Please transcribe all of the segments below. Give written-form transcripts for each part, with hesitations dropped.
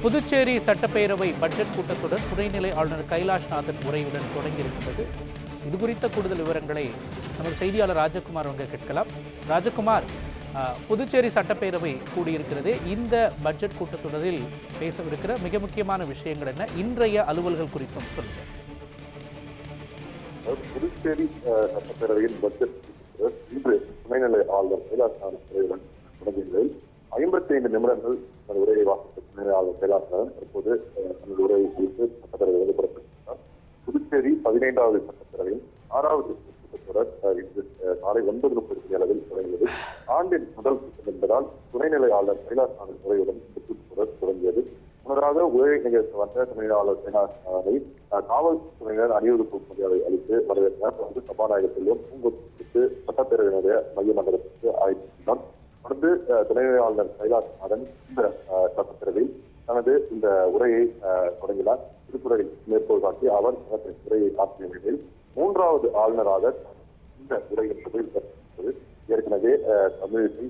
புதுச்சேரி சட்டப்பேரவை பட்ஜெட் கூட்டத்தொடர் துணைநிலை ஆளுநர் கைலாஷ்நாதன் உரையுடன் தொடங்கியிருக்கிறது. இது குறித்த கூடுதல் விவரங்களை நமது செய்தியாளர் ராஜகுமார் அவங்க கேட்கலாம். ராஜகுமார், புதுச்சேரி சட்டப்பேரவை கூடியிருக்கிறது. இந்த பட்ஜெட் கூட்டத்தொடரில் பேசவிருக்கிற மிக முக்கியமான விஷயங்கள் என்ன, இன்றைய அலுவல்கள் குறித்தும் சொல்லுங்க. புதுச்சேரி சட்டப்பேரவையின் பட்ஜெட் இன்று துணைநிலை ஆளுநர் கைலாஷ்நாதன் உரையுடன் தொடங்குகிறது. 55 நிமிடங்கள் தனது உரையை வாசித்த துணைநிலை ஆளுநர் கைலாஷ்நாதன் தற்போது தனது உரையை குறித்து சட்டப்பேரவை புறப்பட்டிருக்கிறார். புதுச்சேரி 15வது சட்டப்பேரவையின் 6வது கூட்டத்தொடர் இன்று காலை 9:30 அளவில் தொடங்கியது. ஆண்டின் முதல் கூட்டம் என்பதால் துணைநிலை ஆளுநர் கைலாஷ்நாதன் உரையுடன் இந்த கூட்டத்தொடர் தொடங்கியது. முன்னதாக உரை நிகழ்த்த வந்த துணைநிலை ஆளுநர் கைலாஷ்நாதனை காவல்துறையினர் அணிவகுப்பு மரியாதை அளித்து வரவேற்றார். தொடர்ந்து சபாநாயகர் செல்வம் பூங்கொத்து சட்டப்பேரவையினுடைய மைய மண்டலத்திற்கு அழைத்துள்ளார். தொடர்ந்து துணைநிலை ஆளுநர் கைலாஷ்நாதன் இந்த சட்டப்பேரவையில் தனது இந்த உரையை தொடங்கினார். திருக்குறளை மேற்கோள் காட்டி அவர் உரையை ஆற்றிய நிலையில் 3வது ஆளுநராக இந்த உரை என்பது ஏற்கனவே தமிழிசை,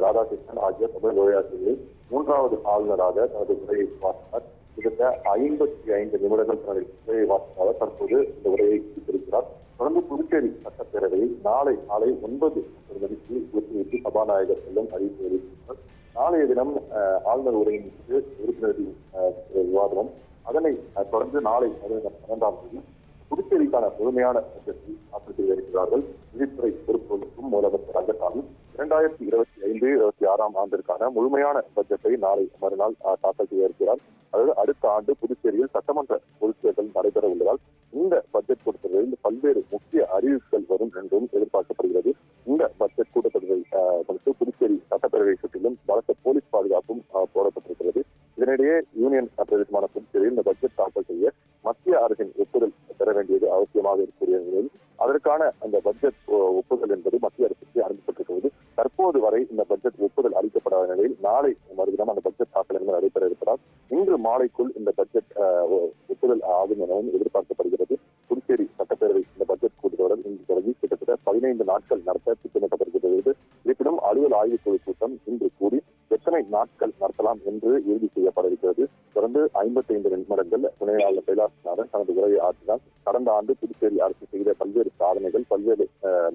ராதாகிருஷ்ணன் ஆகிய தமிழ் உரையாற்றிகளில் 3வது ஆளுநராக தனது உரையை வாசித்தார். கிட்டத்தட்ட 55 நிமிடங்கள் தனது உரையை வாசித்தார். தற்போது இந்த உரையை குறித்திருக்கிறார். தொடர்ந்து புதுச்சேரி சட்டப்பேரவையில் நாளை காலை 9 மணிக்கு ஒத்திவைத்து சபாநாயகர் செல்லும் அறிவிப்பு வெளியிட்டார். நாளைய தினம் ஆளுநர் உரையின் மீது உறுப்பினர்களின் விவாதமும், அதனை தொடர்ந்து நாளை 12ஆம் தேதி புதுச்சேரிக்கான முழுமையான பட்ஜெட்டை தாக்கல் செய்ய இருக்கிறார்கள். நிதித்துறை பொறுப்புகளுக்கும் முதலமைச்சர் ரங்கசாமி 2025-26 ஆண்டிற்கான முழுமையான பட்ஜெட்டை நாளை மறுநாள் தாக்கல் செய்ய இருக்கிறார். அதாவது அடுத்த ஆண்டு புதுச்சேரியில் சட்டமன்ற பொதுத் தேர்தல் நடைபெற உள்ளதால் இந்த பட்ஜெட் கூட்டத்தொடரில் பல்வேறு முக்கிய அறிவிப்புகள் வரும் என்றும் எதிர்பார்க்கப்படுகிறது. இந்த பட்ஜெட் கூட்டத்தொடரை குறித்து புதுச்சேரி சட்டப்பேரவை சுற்றிலும் பலத்த போலீஸ் பாதுகாப்பும் போடப்பட்டிருக்கிறது. இதனிடையே யூனியன் பிரதேசமான புதுச்சேரியில் இந்த பட்ஜெட் தாக்கல் செய்ய மத்திய அரசின் ஒப்புதல் பெற வேண்டியது அவசியமாக இருக்கக்கூடிய நிலையில் அதற்கான அந்த பட்ஜெட் ஒப்புதல் என்பது மத்திய அரசுக்கு அனுப்பப்பட்டிருக்கிறது. தற்போது வரை இந்த பட்ஜெட் ஒப்புதல் அளிக்கப்படாத நிலையில் நாளை மறுதினம் அந்த பட்ஜெட் தாக்கல் என்பது நடைபெற இருக்கிறார். இன்று மாலைக்குள் இந்த பட்ஜெட் ஒப்புதல் ஆகும் எனவும் எதிர்பார்க்கப்படுகிறது. புதுச்சேரி சட்டப்பேரவை இந்த பட்ஜெட் கூட்டத்தொடர் இன்று தொடங்கி கிட்டத்தட்ட 15 நாட்கள் நடத்த திட்டமிடப்பட்டிருக்கிறது. இருப்பினும் அலுவல் ஆய்வுக்குழு கூட்டம் இன்று கூடி எத்தனை நாட்கள் நடத்தலாம் என்று இறுதி செய்யப்பட இருக்கிறது. தொடர்ந்து 55 நிமிடங்கள் துணை ஆளுநர் கைலாஷ்நாதன் தனது உரையை ஆற்றினார். கடந்த ஆண்டு புதுச்சேரி அரசு செய்த பல்வேறு சாதனைகள், பல்வேறு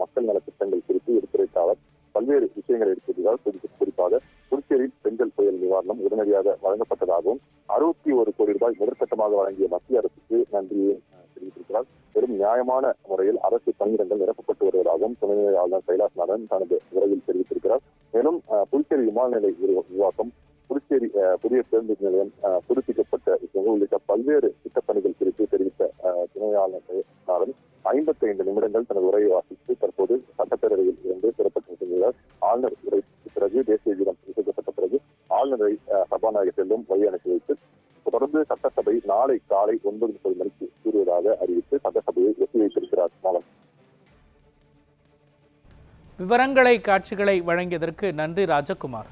மக்கள் நல திட்டங்கள் குறித்து எடுத்துரைத்த அவர் பல்வேறு விஷயங்களை எடுத்துள்ளார். குறிப்பாக புதுச்சேரியில் பெண்கள் புயல் நிவாரணம் உடனடியாக வழங்கப்பட்டதாகவும் 61 கோடி ரூபாய் முதற்கட்டமாக வழங்கிய மத்திய அரசுக்கு நன்றியை தெரிவித்திருக்கிறார். பெரும் நியாயமான முறையில் அரசு பணியிடங்கள் நிரப்பப்பட்டு வருவதாகவும் துணைநிலை ஆளுநர் கைலாஷ்நாதன் தனது உரையில் தெரிவித்திருக்கிறார். மேலும் புதுச்சேரி விமான நிலைய விரிவாக்கம், புதுச்சேரி புதிய பேருந்து நிலையம் புதுப்பிக்கப்பட்ட விஷயங்கள் உள்ளிட்ட பல்வேறு திட்டப்பணிகள் குறித்து தெரிவித்த துணை ஆளுநர் கைலாஷ்நாதன் 55 நிமிடங்கள் தனது உரையை வாசித்து தற்போது சட்டப்பேரவையில் இருந்து பெறப்பட்டிருக்கிறார். ஆளுநர் உரைக்கு பிறகு தேசிய கீதம் இசைக்கப்பட்ட பிறகு ஆளுநரை சபாநாயகர் செல்லும் வழி அனுப்பி வைத்து தொடர்ந்து சட்டசபை நாளை காலை 9:30 மணிக்கு கூறுவதாக அறிவித்து சட்டசபையை ஒத்திவைத்திருக்கிறார். விவரங்களை, காட்சிகளை வழங்கியதற்கு நன்றி ராஜகுமார்.